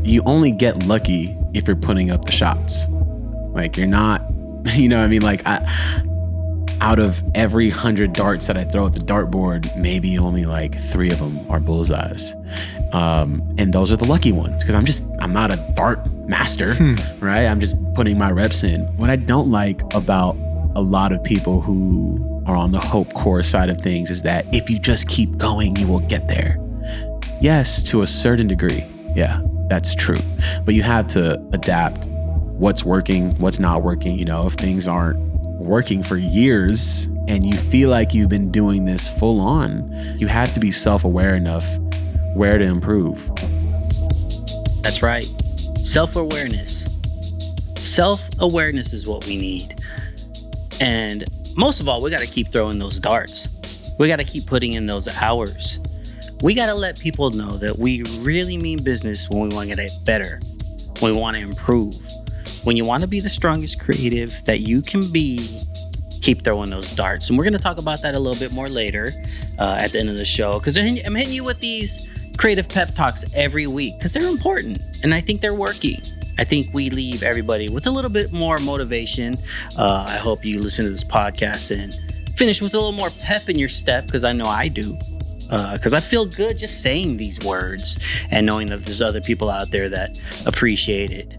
you only get lucky if you're putting up the shots. Like you're not, you know what I mean? Like out of every 100 darts that I throw at the dartboard, maybe only like 3 of them are bullseyes. And those are the lucky ones because I'm not a dart master, right? I'm just putting my reps in. What I don't like about a lot of people who are on the hope core side of things is that if you just keep going, you will get there. Yes, to a certain degree. Yeah, that's true. But you have to adapt what's working, what's not working. You know, if things aren't working for years and you feel like you've been doing this full on, you have to be self-aware enough where to improve. That's right. Self-awareness. Self-awareness is what we need. And most of all, we got to keep throwing those darts. We got to keep putting in those hours. We got to let people know that we really mean business when we want to get better, when we want to improve. When you want to be the strongest creative that you can be, keep throwing those darts. And we're going to talk about that a little bit more later at the end of the show, because I'm hitting you with these creative pep talks every week because they're important and I think they're working. I think we leave everybody with a little bit more motivation. I hope you listen to this podcast and finish with a little more pep in your step, because I know I do. Because I feel good just saying these words and knowing that there's other people out there that appreciate it.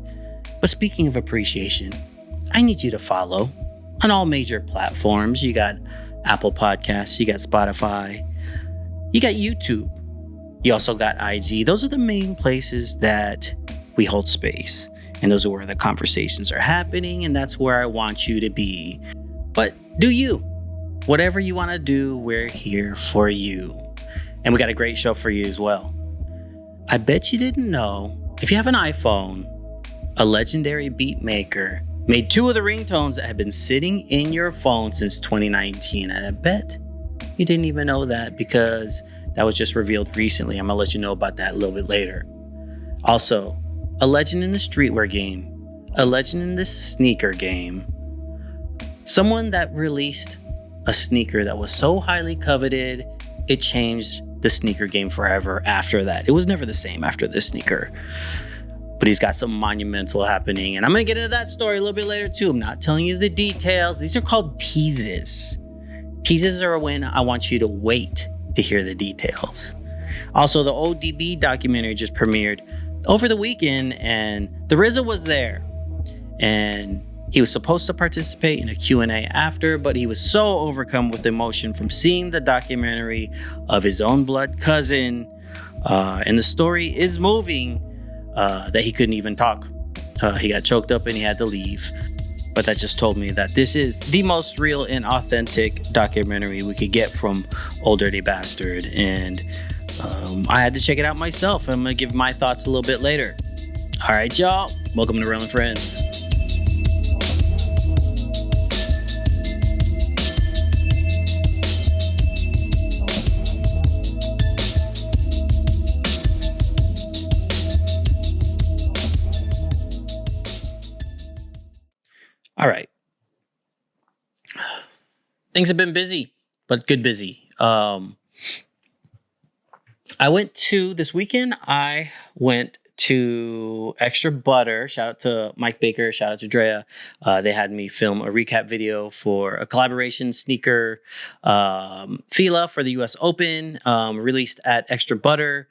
But speaking of appreciation, I need you to follow on all major platforms. You got Apple Podcasts, you got Spotify, you got YouTube, you also got IG. Those are the main places that we hold space. And those are where the conversations are happening, and that's where I want you to be. But do you. Whatever you want to do, we're here for you. And we got a great show for you as well. I bet you didn't know, if you have an iPhone, a legendary beat maker made 2 of the ringtones that have been sitting in your phone since 2019. And I bet you didn't even know that because that was just revealed recently. I'm going to let you know about that a little bit later. Also, a legend in the streetwear game, a legend in the sneaker game, someone that released a sneaker that was so highly coveted, it changed the sneaker game forever after that. It was never the same after this sneaker. But he's got something monumental happening. And I'm going to get into that story a little bit later too. I'm not telling you the details. These are called teases. Teases are when I want you to wait to hear the details. Also, the ODB documentary just premiered over the weekend, and the RZA was there. And he was supposed to participate in a Q&A after, but he was so overcome with emotion from seeing the documentary of his own blood cousin. And the story is moving that he couldn't even talk. He got choked up and he had to leave. But that just told me that this is the most real and authentic documentary we could get from Old Dirty Bastard. And I had to check it out myself. I'm going to give my thoughts a little bit later. All right, y'all. Welcome to REL and Friends. All right. Things have been busy, but good busy. This weekend, I went to Extra Butter. Shout out to Mike Baker. Shout out to Drea. They had me film a recap video for a collaboration sneaker Fila for the US Open, released at Extra Butter.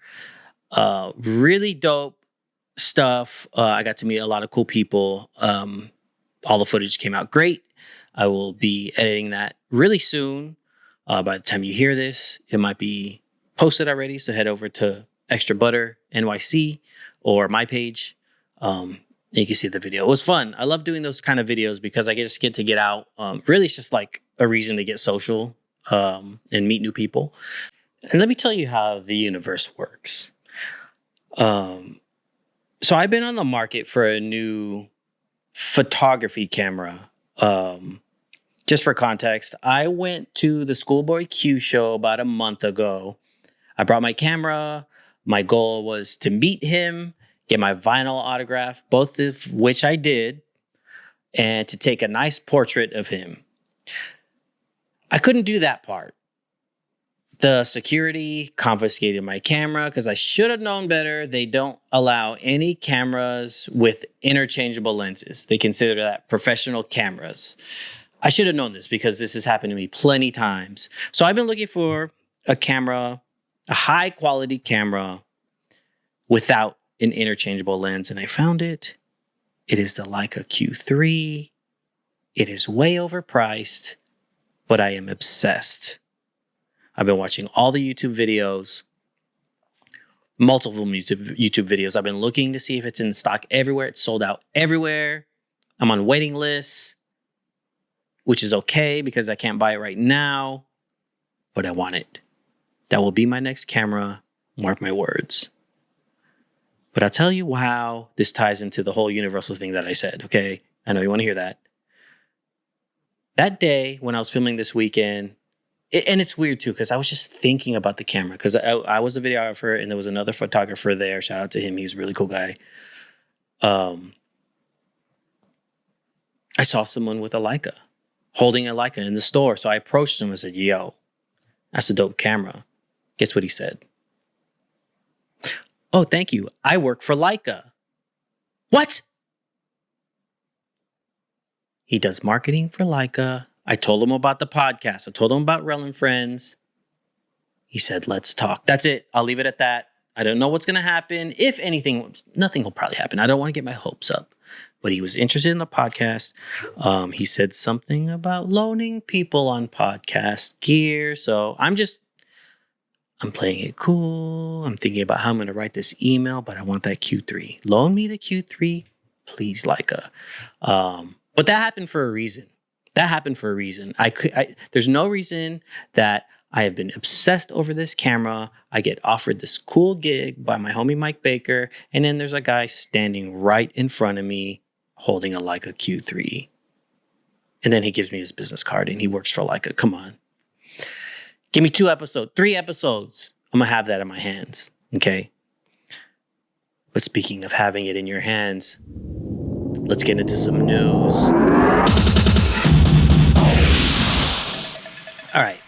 Really dope stuff. I got to meet a lot of cool people. All the footage came out great. I will be editing that really soon. By the time you hear this, it might be posted already. So head over to Extra Butter NYC or my page. And you can see the video. It was fun. I love doing those kind of videos because I just get to get out. Really, it's just like a reason to get social and meet new people. And let me tell you how the universe works. So I've been on the market for a new photography camera. Just for context, I went to the Schoolboy Q show about a month ago. I brought my camera. My goal was to meet him, get my vinyl autograph, both of which I did, and to take a nice portrait of him. I couldn't do that part, The security confiscated my camera because I should have known better. They don't allow any cameras with interchangeable lenses. They consider that professional cameras. I should have known this because this has happened to me plenty times. So I've been looking for a camera, a high quality camera without an interchangeable lens, and I found it. It is the Leica Q3. It is way overpriced, but I am obsessed. I've been watching all the YouTube videos, multiple YouTube videos. I've been looking to see if it's in stock everywhere. It's sold out everywhere. I'm on waiting lists, which is okay because I can't buy it right now, but I want it. That will be my next camera. Mark my words. But I'll tell you how this ties into the whole universal thing that I said, okay? I know you want to hear that. That day when I was filming this weekend, and it's weird too, because I was just thinking about the camera, because I was the videographer and there was another photographer there. Shout out to him. He was a really cool guy. I saw someone with a Leica, holding a Leica in the store. So I approached him and said, yo, that's a dope camera. Guess what he said? Oh, thank you. I work for Leica. What? He does marketing for Leica. I told him about the podcast. I told him about REL and Friends. He said, let's talk. That's it. I'll leave it at that. I don't know what's going to happen. If anything, nothing will probably happen. I don't want to get my hopes up. But he was interested in the podcast. He said something about loaning people on podcast gear. So I'm playing it cool. I'm thinking about how I'm going to write this email, but I want that Q3. Loan me the Q3, please, Leica. But that happened for a reason. There's no reason that I have been obsessed over this camera. I get offered this cool gig by my homie Mike Baker, and then there's a guy standing right in front of me holding a Leica Q3. And then he gives me his business card, and he works for Leica. Come on. Give me 2 episodes, 3 episodes. I'm going to have that in my hands, okay? But speaking of having it in your hands, let's get into some news. All right.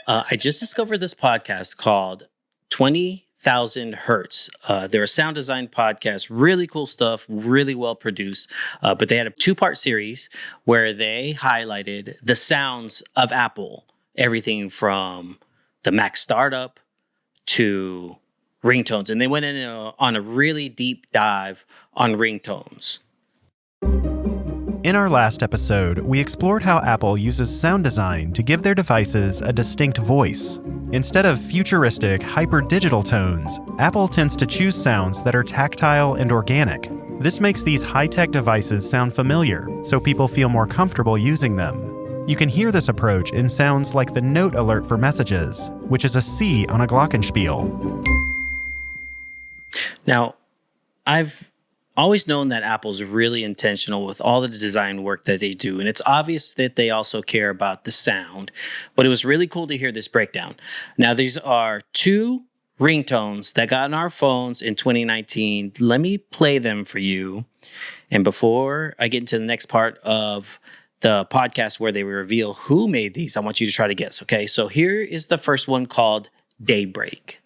I just discovered this podcast called 20,000 Hertz. They're a sound design podcast, really cool stuff, really well produced. But they had a 2-part series where they highlighted the sounds of Apple, everything from the Mac startup to ringtones. And they went in on a really deep dive on ringtones. In our last episode, we explored how Apple uses sound design to give their devices a distinct voice. Instead of futuristic, hyper-digital tones, Apple tends to choose sounds that are tactile and organic. This makes these high-tech devices sound familiar, so people feel more comfortable using them. You can hear this approach in sounds like the note alert for messages, which is a C on a glockenspiel. Now, I've always known that Apple's really intentional with all the design work that they do. And it's obvious that they also care about the sound. But it was really cool to hear this breakdown. Now, these are 2 ringtones that got on our phones in 2019. Let me play them for you. And before I get into the next part of the podcast where they reveal who made these, I want you to try to guess, okay? So here is the first one called Daybreak.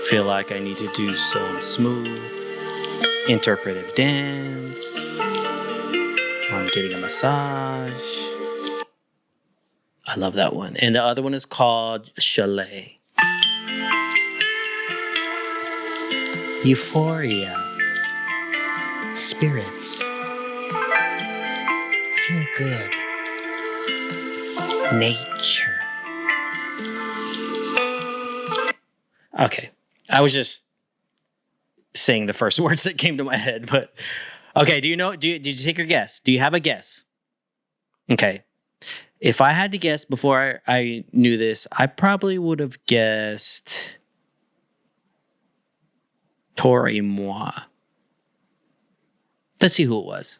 Feel like I need to do some smooth, interpretive dance. I'm getting a massage. I love that one. And the other one is called Chalet. Euphoria. Spirits. Feel good. Nature. Okay. I was just saying the first words that came to my head, but okay. Did you take your guess? Do you have a guess? Okay. If I had to guess before I knew this, I probably would have guessed Toi et Moi. Let's see who it was.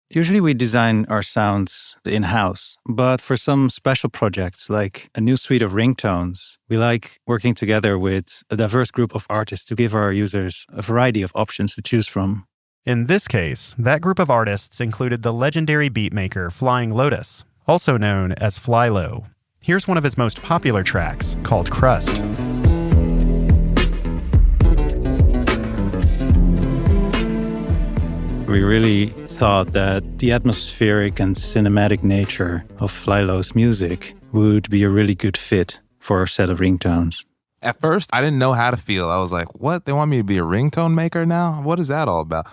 Usually we design our sounds in-house, but for some special projects like a new suite of ringtones, we like working together with a diverse group of artists to give our users a variety of options to choose from. In this case, that group of artists included the legendary beatmaker Flying Lotus, also known as Flylo. Here's one of his most popular tracks, called Crust. We really thought that the atmospheric and cinematic nature of Flylo's music would be a really good fit for our set of ringtones. At first, I didn't know how to feel. I was like, what? They want me to be a ringtone maker now? What is that all about?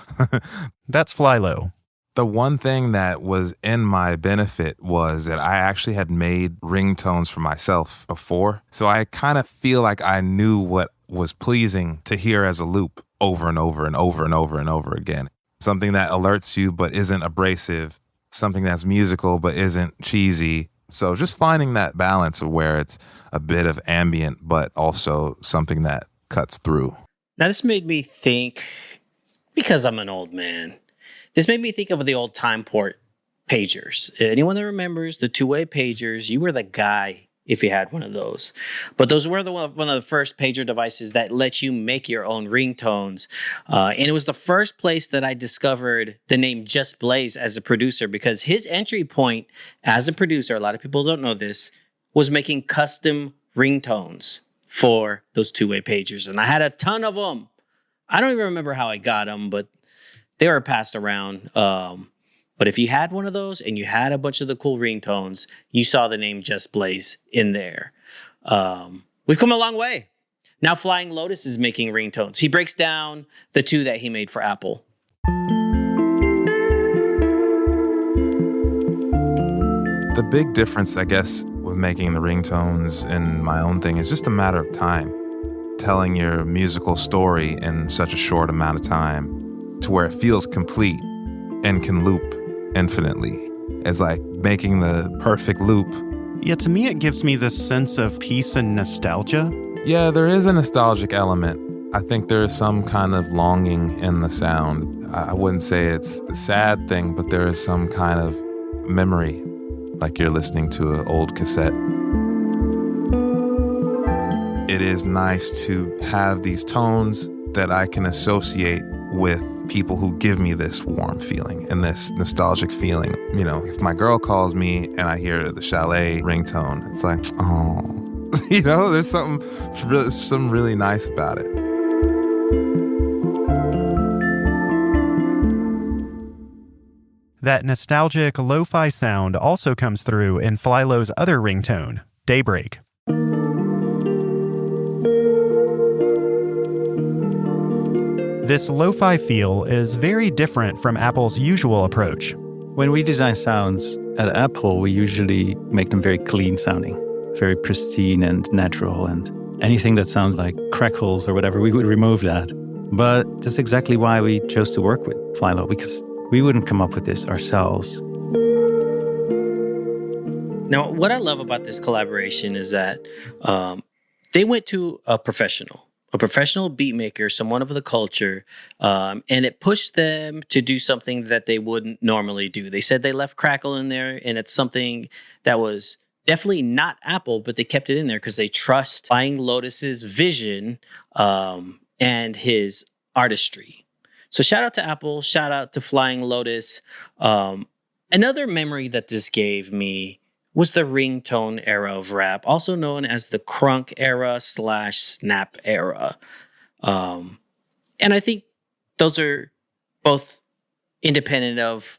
That's Flylo. The one thing that was in my benefit was that I actually had made ringtones for myself before. So I kind of feel like I knew what was pleasing to hear as a loop over and over and over and over and over again. Something that alerts you but isn't abrasive. Something that's musical but isn't cheesy. So just finding that balance of where it's a bit of ambient, but also something that cuts through. Now, this made me think, because I'm an old man, this made me think of the old time port pagers. Anyone that remembers the two-way pagers, you were the guy if you had one of those. But those were one of the first pager devices that let you make your own ringtones. And it was the first place that I discovered the name Just Blaze as a producer, because his entry point as a producer, a lot of people don't know this, was making custom ringtones for those two-way pagers. And I had a ton of them. I don't even remember how I got them, but they were passed around. But if you had one of those and you had a bunch of the cool ringtones, you saw the name Just Blaze in there. We've come a long way. Now Flying Lotus is making ringtones. He breaks down the two that he made for Apple. The big difference, I guess, with making the ringtones and my own thing is just a matter of time. Telling your musical story in such a short amount of time to where it feels complete and can loop infinitely. It's like making the perfect loop. Yeah, to me it gives me this sense of peace and nostalgia. Yeah, there is a nostalgic element. I think there is some kind of longing in the sound. I wouldn't say it's a sad thing, but there is some kind of memory, like you're listening to an old cassette. It is nice to have these tones that I can associate with people who give me this warm feeling and this nostalgic feeling. You know, if my girl calls me and I hear the Chalet ringtone, it's like, oh, you know, there's something really nice about it. That nostalgic lo-fi sound also comes through in Flylo's other ringtone, Daybreak. This lo-fi feel is very different from Apple's usual approach. When we design sounds at Apple, we usually make them very clean sounding, very pristine and natural, and anything that sounds like crackles or whatever, we would remove that. But that's exactly why we chose to work with Flylo, because we wouldn't come up with this ourselves. Now, what I love about this collaboration is that they went to a professional beat maker, someone of the culture, and it pushed them to do something that they wouldn't normally do. They said they left crackle in there, and it's something that was definitely not Apple, but they kept it in there because they trust Flying Lotus's vision and his artistry. So shout out to Apple, shout out to Flying Lotus. Another memory that this gave me was the ringtone era of rap, also known as the crunk era / snap era. And I think those are both independent of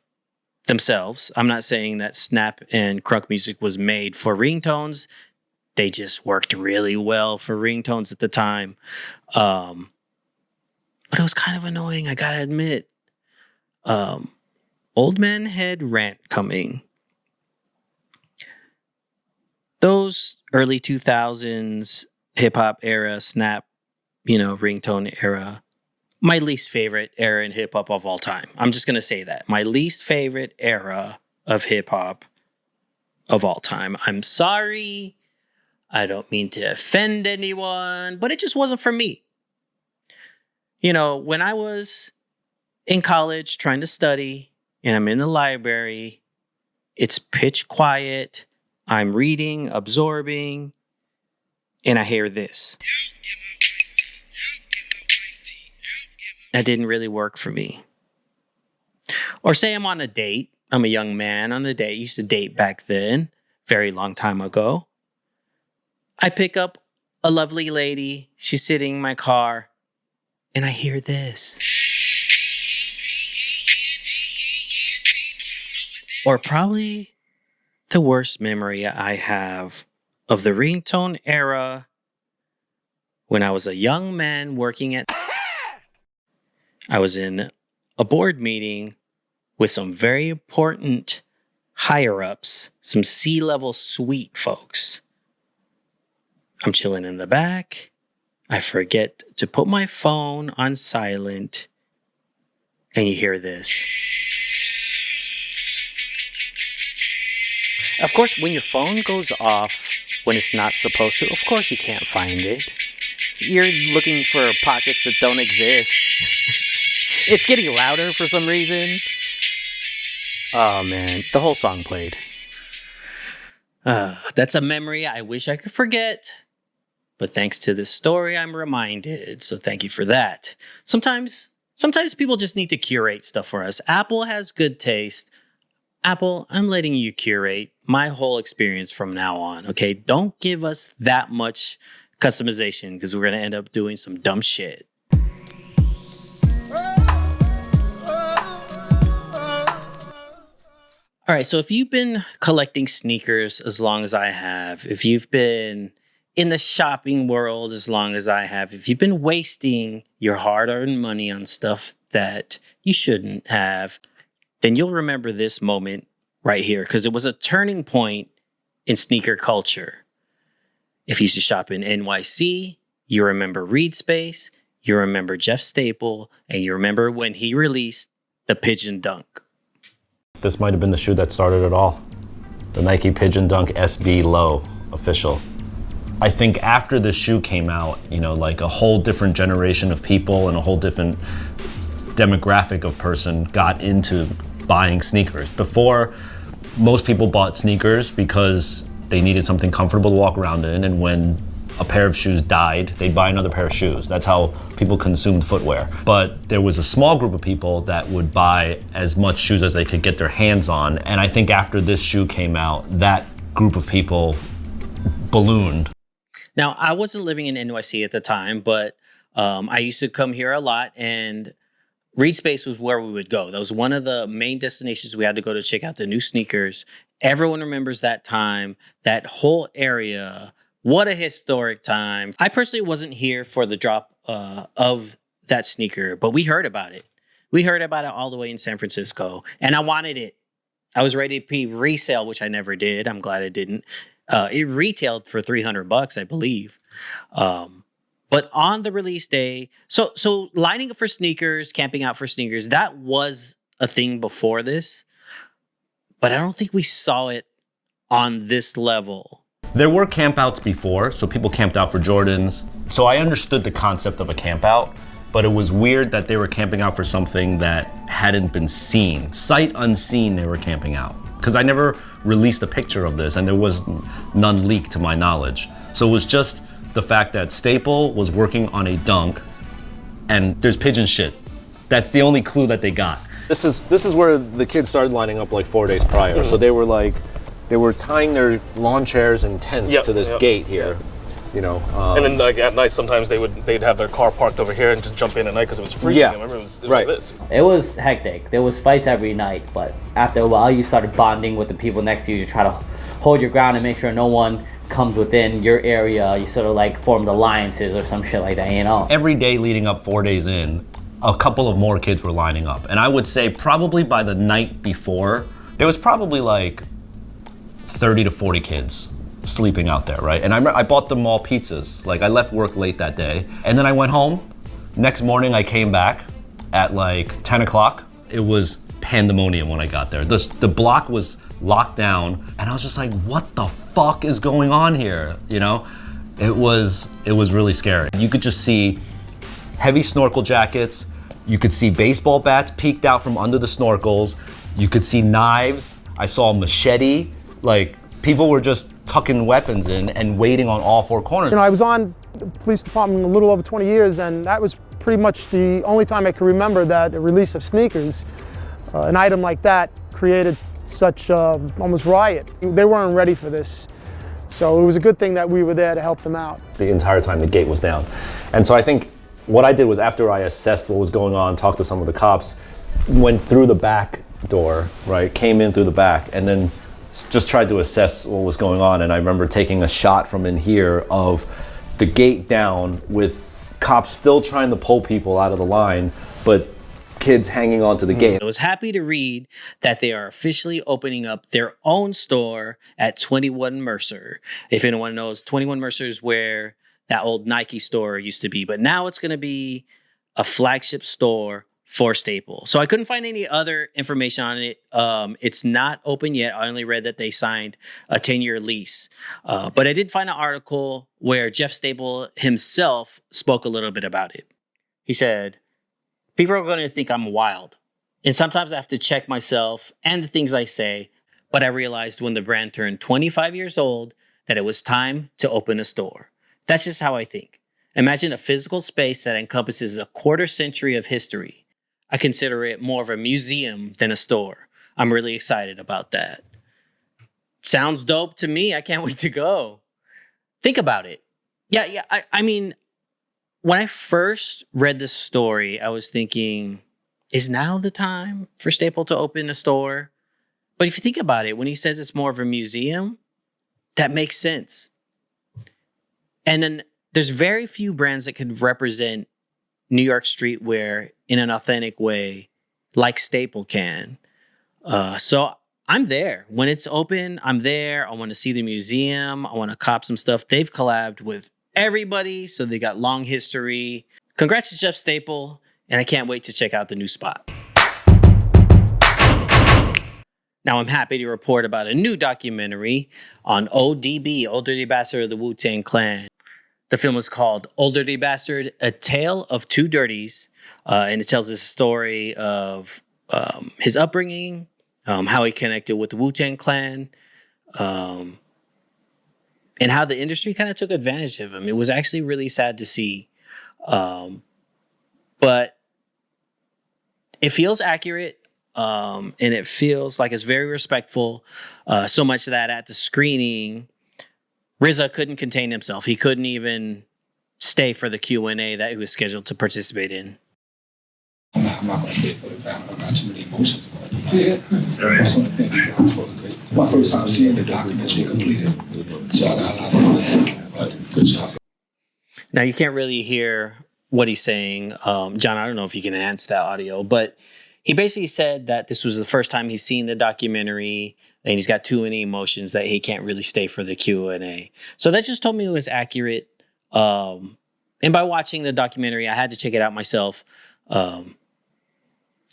themselves. I'm not saying that snap and crunk music was made for ringtones. They just worked really well for ringtones at the time. But it was kind of annoying, I gotta admit. Old man head rant coming. Those early 2000s hip-hop era, snap, ringtone era, my least favorite era in hip-hop of all time. I'm just going to say that. My least favorite era of hip-hop of all time. I'm sorry. I don't mean to offend anyone, but it just wasn't for me. When I was in college trying to study and I'm in the library, it's pitch quiet. I'm reading, absorbing, and I hear this. That didn't really work for me. Or say I'm on a date. I'm a young man on a date. Used to date back then, very long time ago. I pick up a lovely lady. She's sitting in my car, and I hear this. Or probably the worst memory I have of the ringtone era when I was a young man working at... I was in a board meeting with some very important higher-ups, some C-level suite folks. I'm chilling in the back. I forget to put my phone on silent, and you hear this. Of course, when your phone goes off when it's not supposed to, of course you can't find it. You're looking for pockets that don't exist. It's getting louder for some reason. Oh man, the whole song played. That's a memory I wish I could forget. But thanks to this story, I'm reminded. So thank you for that. Sometimes people just need to curate stuff for us. Apple has good taste. Apple, I'm letting you curate my whole experience from now on, okay? Don't give us that much customization because we're going to end up doing some dumb shit. All right, so if you've been collecting sneakers as long as I have, if you've been in the shopping world as long as I have, if you've been wasting your hard-earned money on stuff that you shouldn't have, then you'll remember this moment right here because it was a turning point in sneaker culture. If you used to shop in NYC, you remember Reed Space, you remember Jeff Staple, and you remember when he released the Pigeon Dunk. This might have been the shoe that started it all. The Nike Pigeon Dunk SB Low official. I think after this shoe came out, you know, like a whole different generation of people and a whole different demographic of person got into buying sneakers. Before, most people bought sneakers because they needed something comfortable to walk around in, and when a pair of shoes died, they'd buy another pair of shoes. That's how people consumed footwear. But there was a small group of people that would buy as much shoes as they could get their hands on, and I think after this shoe came out, that group of people ballooned. Now, I wasn't living in NYC at the time, but I used to come here a lot, and Reed Space was where we would go. That was one of the main destinations we had to go to check out the new sneakers. Everyone remembers that time, that whole area. What a historic time. I personally wasn't here for the drop of that sneaker, but we heard about it. We heard about it all the way in San Francisco, and I wanted it. I was ready to pay resale, which I never did. I'm glad I didn't. It retailed for $300, I believe. But on the release day, so lining up for sneakers, camping out for sneakers, that was a thing before this. But I don't think we saw it on this level. There were campouts before, so people camped out for Jordans. So I understood the concept of a campout, but it was weird that they were camping out for something that hadn't been seen. Sight unseen, they were camping out. Because I never released a picture of this, and there was none leaked to my knowledge. So it was just the fact that Staple was working on a dunk, and there's pigeon shit. That's the only clue that they got. This is where the kids started lining up like 4 days prior. Mm-hmm. So they were tying their lawn chairs and tents to this gate here. You know, and then like at night, sometimes they'd have their car parked over here and just jump in at night because it was freezing. Yeah. I remember it was right. like this. It was hectic. There was fights every night, but after a while, you started bonding with the people next to you to try to hold your ground and make sure no one comes within your area. You sort of like formed alliances or some shit like that, you know? Every day leading up 4 days in, a couple of more kids were lining up. And I would say probably by the night before, there was probably like 30 to 40 kids sleeping out there, right? And I bought them all pizzas. Like I left work late that day, and then I went home. Next morning I came back at like 10 o'clock. It was pandemonium when I got there. The block was locked down, and I was just like, what the fuck is going on here? You know, it was really scary. You could just see heavy snorkel jackets. You could see baseball bats peeked out from under the snorkels. You could see knives. I saw a machete. Like people were just tucking weapons in and waiting on all four corners. You know, I was on the police department a little over 20 years, and that was pretty much the only time I can remember that the release of sneakers. an item like that created such almost riot. They weren't ready for this. So it was a good thing that we were there to help them out. The entire time the gate was down. And so I think what I did was, after I assessed what was going on, talked to some of the cops, went through the back door, right, came in through the back, and then just tried to assess what was going on. And I remember taking a shot from in here of the gate down with cops still trying to pull people out of the line, but kids hanging onto the gate. I was happy to read that they are officially opening up their own store at 21 Mercer. If anyone knows, 21 Mercer is where that old Nike store used to be, but now it's going to be a flagship store for Staple. So I couldn't find any other information on it. It's not open yet. I only read that they signed a 10-year lease. But I did find an article where Jeff Staple himself spoke a little bit about it. He said, "People are going to think I'm wild. And sometimes I have to check myself and the things I say. But I realized when the brand turned 25 years old that it was time to open a store. That's just how I think. Imagine a physical space that encompasses a quarter century of history. I consider it more of a museum than a store. I'm really excited about that." Sounds dope to me. I can't wait to go. Think about it. Yeah. I mean, when I first read this story, I was thinking, is now the time for Staple to open a store? But if you think about it, when he says it's more of a museum, that makes sense. And then there's very few brands that could represent New York streetwear in an authentic way like Staple can. So I'm there. When it's open, I'm there. I want to see the museum. I want to cop some stuff. They've collabed with everybody, so they got long history. Congrats to Jeff Staple, and I can't wait to check out the new spot. Now I'm happy to report about a new documentary on ODB, Old Dirty Bastard of the Wu-Tang Clan. The film is called Old Dirty Bastard, A Tale of Two Dirties, and it tells the story of his upbringing, how he connected with the Wu-Tang Clan, and how the industry kind of took advantage of him. It was actually really sad to see. But it feels accurate, and it feels like it's very respectful, so much that at the screening, RZA couldn't contain himself. He couldn't even stay for the Q&A that he was scheduled to participate in. I'm not going to say it for the family. I've got too many emotions about it. Yeah. I just want to thank you for the great. My first time seeing the documentary completed. So I got a lot of but good job. Now, you can't really hear what he's saying. John, I don't know if you can enhance that audio, but he basically said that this was the first time he's seen the documentary and he's got too many emotions that he can't really stay for the Q&A. So that just told me it was accurate. And by watching the documentary, I had to check it out myself.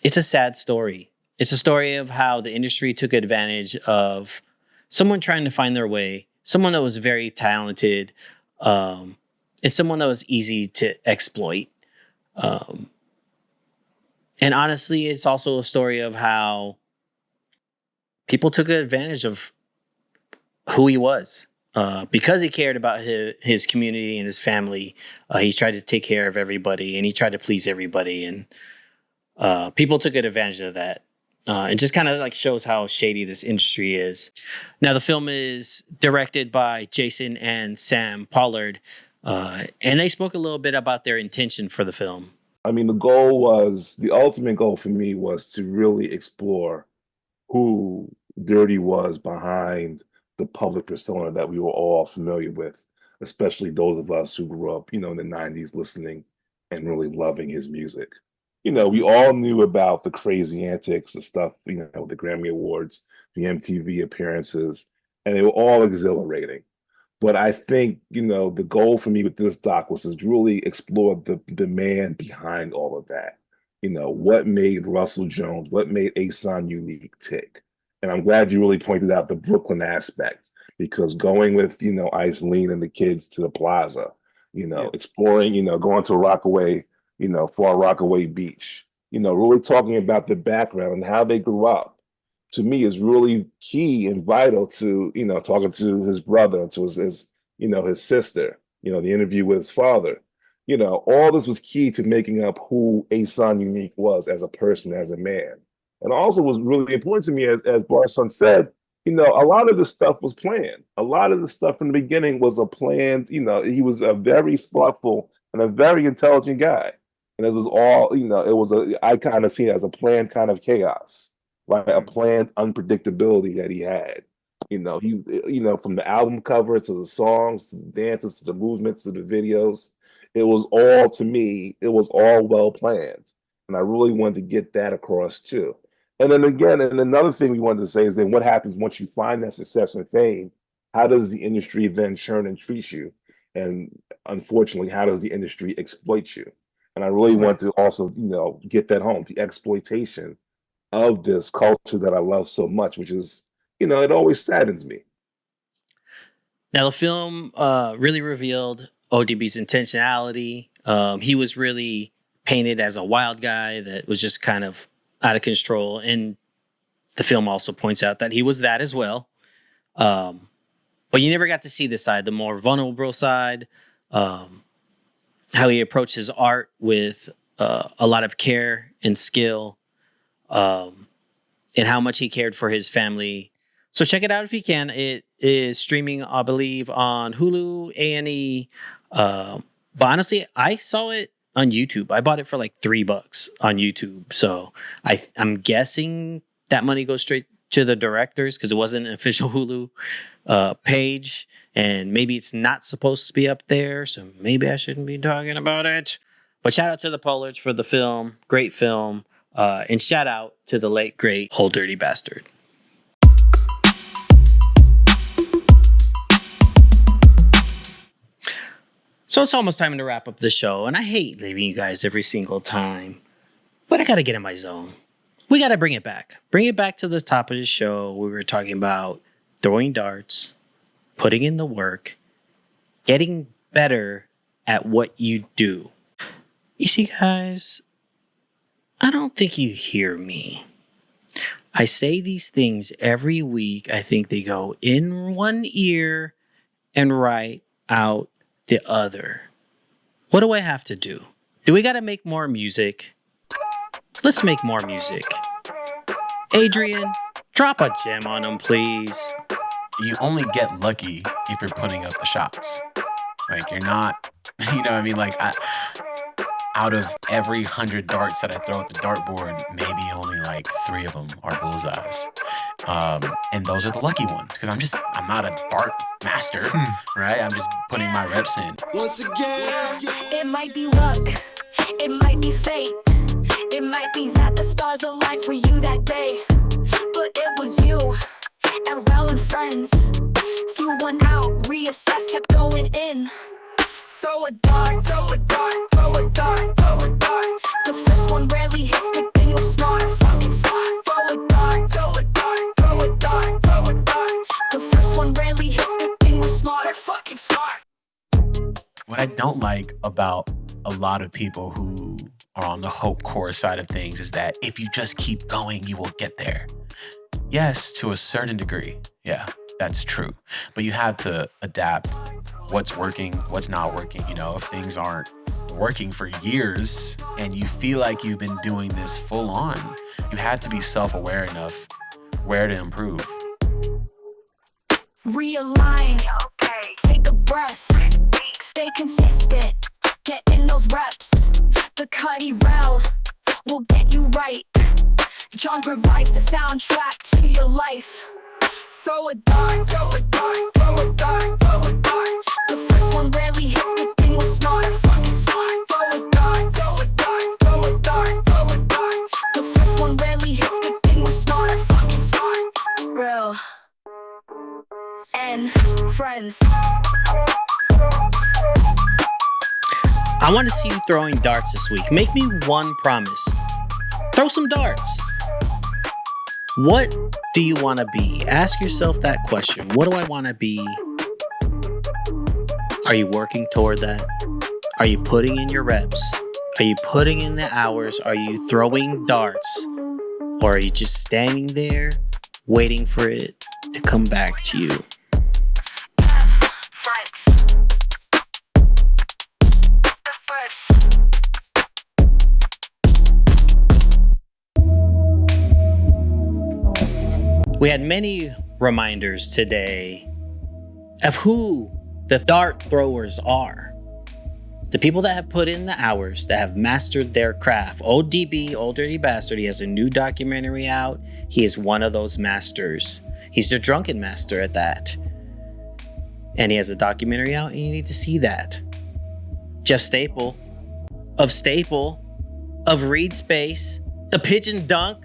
It's a sad story. It's a story of how the industry took advantage of someone trying to find their way, someone that was very talented, and someone that was easy to exploit. And honestly, it's also a story of how people took advantage of who he was. Because he cared about his community and his family, he tried to take care of everybody and he tried to please everybody. And people took advantage of that. It just kind of like shows how shady this industry is. Now, the film is directed by Jason and Sam Pollard, and they spoke a little bit about their intention for the film. I mean, the ultimate goal for me was to really explore who Dirty was behind the public persona that we were all familiar with, especially those of us who grew up, in the 90s listening and really loving his music. We all knew about the crazy antics, the stuff, the Grammy Awards, the MTV appearances, and they were all exhilarating. But I think, the goal for me with this doc was to really explore the man behind all of that. What made Russell Jones, what made Ason Unique tick? And I'm glad you really pointed out the Brooklyn aspect, because going with, Iceline and the kids to the plaza, exploring, going to Rockaway, Far Rockaway Beach, really talking about the background and how they grew up, to me is really key and vital to, talking to his brother, to his sister, the interview with his father. All this was key to making up who Ason Unique was as a person, as a man. And also was really important to me, as Barson said, a lot of the stuff was planned. A lot of the stuff from the beginning was a planned, he was a very thoughtful and a very intelligent guy. And it was all, I kind of see it as a planned kind of chaos, right? A planned unpredictability that he had. From the album cover to the songs, to the dances, to the movements, to the videos, it was all, to me, it was all well planned. And I really wanted to get that across too. And then again, and another thing we wanted to say is then what happens once you find that success and fame? How does the industry then churn and treat you? And unfortunately, how does the industry exploit you? And I really want to also, get that home, the exploitation of this culture that I love so much, which is, it always saddens me. Now, the film really revealed ODB's intentionality. He was really painted as a wild guy that was just kind of out of control. And the film also points out that he was that as well. But you never got to see this side, the more vulnerable side, how he approached his art with a lot of care and skill, and how much he cared for his family. So check it out if you can. It is streaming, I believe, on Hulu, A&E. But honestly, I saw it on YouTube. I bought it for like $3 on YouTube. So I'm guessing that money goes straight to the directors because it wasn't an official Hulu page. And maybe it's not supposed to be up there. So maybe I shouldn't be talking about it. But shout out to the Pollards for the film. Great film. And shout out to the late, great Old Dirty Bastard. So it's almost time to wrap up the show, and I hate leaving you guys every single time, but I gotta get in my zone. We gotta bring it back. Bring it back to the top of the show. We were talking about throwing darts, putting in the work, getting better at what you do. You see, guys, I don't think you hear me. I say these things every week. I think they go in one ear and right out the other. What do I have to do? Do we got to make more music? Let's make more music. Adrian, drop a gem on them, please. You only get lucky if you're putting up the shots. Like, you're not, like, out of every 100 darts that I throw at the dartboard, maybe only like 3 of them are bullseyes. And those are the lucky ones because I'm not a dart master, right? I'm just putting my reps in. Once again, it might be luck, it might be fate, it might be that the stars aligned for you that day, but it was you and REL and friends. Flew one out, reassessed, kept going in. Throw a dart, throw a dart, throw a dart, throw a dart. The first one rarely hits, good thing you're smart, fucking smart. Throw a dart, throw a dart, throw a dart, throw a dart. The first one rarely hits, good thing you're smart, fucking smart. What I don't like about a lot of people who are on the hope core side of things is that if you just keep going, you will get there. Yes, to a certain degree. Yeah, that's true. But you have to adapt what's working, what's not working. If things aren't working for years and you feel like you've been doing this full on, you have to be self-aware enough where to improve. Realign, take a breath, stay consistent, get in those reps. The Cuddy REL will get you right. John provides the soundtrack to your life. Throw a dart, throw a dart, throw a dart, throw a dart. The first one rarely hits, good thing we're smart, fucking smart. Throw a dart, throw a dart, throw a dart, throw a dart. The first one rarely hits, good thing we're smart, fucking smart. REL and friends. I want to see you throwing darts this week. Make me one promise. Throw some darts. What do you want to be? Ask yourself that question. What do I want to be? Are you working toward that? Are you putting in your reps? Are you putting in the hours? Are you throwing darts? Or are you just standing there waiting for it to come back to you? We had many reminders today of who the dart throwers are. The people that have put in the hours, that have mastered their craft. Old DB, Old Dirty Bastard, he has a new documentary out. He is one of those masters. He's the drunken master at that. And he has a documentary out, and you need to see that. Jeff Staple of Reed Space, the Pigeon Dunk.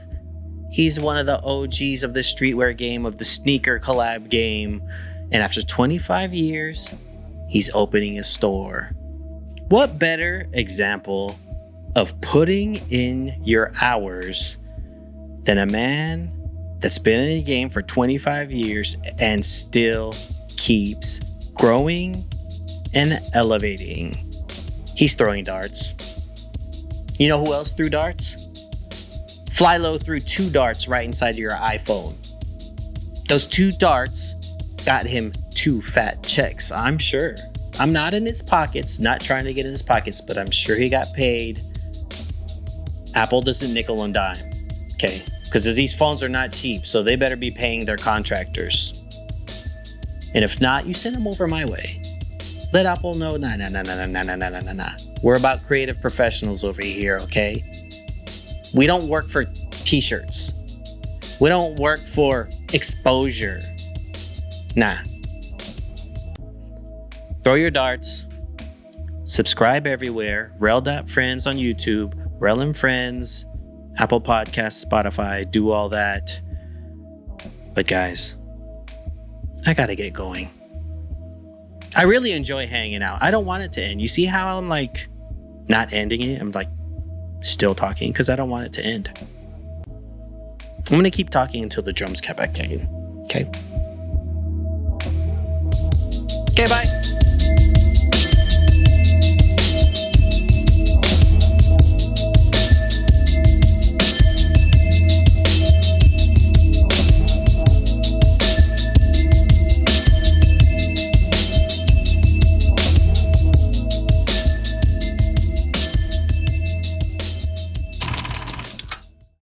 He's one of the OGs of the streetwear game, of the sneaker collab game. And after 25 years, he's opening a store. What better example of putting in your hours than a man that's been in the game for 25 years and still keeps growing and elevating? He's throwing darts. You know who else threw darts? Flylow threw 2 darts right inside your iPhone. Those 2 darts got him 2 fat checks, I'm sure. I'm not in his pockets, not trying to get in his pockets, but I'm sure he got paid. Apple doesn't nickel and dime, okay? Because these phones are not cheap, so they better be paying their contractors. And if not, you send them over my way. Let Apple know, nah. We're about creative professionals over here, okay? We don't work for t-shirts. We don't work for exposure. Nah. Throw your darts. Subscribe everywhere. REL.Friends on YouTube. REL and Friends. Apple Podcasts, Spotify. Do all that. But guys, I gotta get going. I really enjoy hanging out. I don't want it to end. You see how I'm like not ending it? I'm like still talking because I don't want it to end. I'm going to keep talking until the drums come back in. Okay? Okay, bye.